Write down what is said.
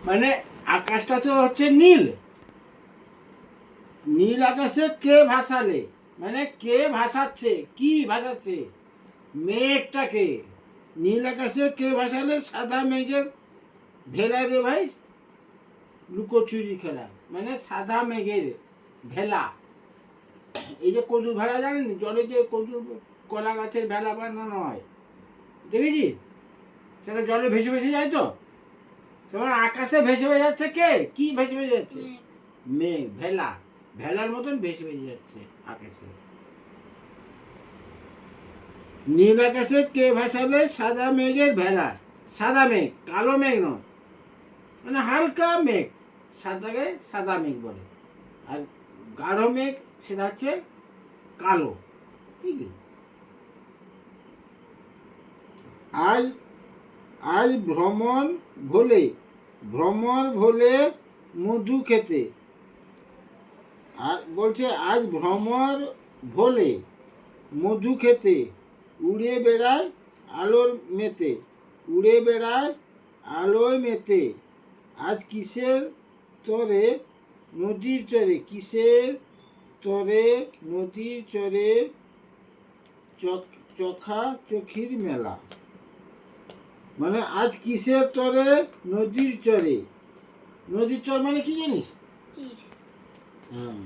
মানে আকাশটা তো হচ্ছে নীল, নীল আকাশে কে ভাসালে, মানে কে ভাসাচ্ছে, কি ভাসাচ্ছে, মেঘটাকে। নীল আকাশে কে ভাসালে? সাদা মেঘের ভেলা রে ভাই, লুকোচুরি খেলা, মানে সাদা মেঘের ভেলা। এই যে কচুর ভেলা জানেন, জলে যে কচুর কলা গাছের ভেলা বানানো হয়, দেখেছি? সেটা জলে ভেসে ভেসে যায় তো। তোমার আকাশে ভেসে ভেসে যাচ্ছে কে, কি ভেসে ভেসে যাচ্ছে? মেঘ, ভেলা, ভেলার মতন ভেসে ভেসে যাচ্ছে আকাশে। নীল আকাশে কে ভাসালে? সাদা মেঘের ভেলা। সাদা মেঘ, কালো মেঘ নয়, মানে হালকা মেঘ, সাদাকে সাদা মেঘ বলে। আর গাঢ় মেঘ সেটা হচ্ছে কালো। ঠিক আছে? আজ আজ ভ্রমর ভোলে মধু খেতে। বলছে আজ ভ্রমর ভোলে মধু খেতে, উড়ে বেড়ায় আলোর মেতে, উড়ে বেড়ায় আলোয় মেতে। আজ কিসের তরে নদীর চরে, কিসের তরে নদীর চরে চখা চখির মেলা। মানে আজ কিসের তরে নদীর চরে, নদীর চর মানে কি জানিস? হ্যাঁ,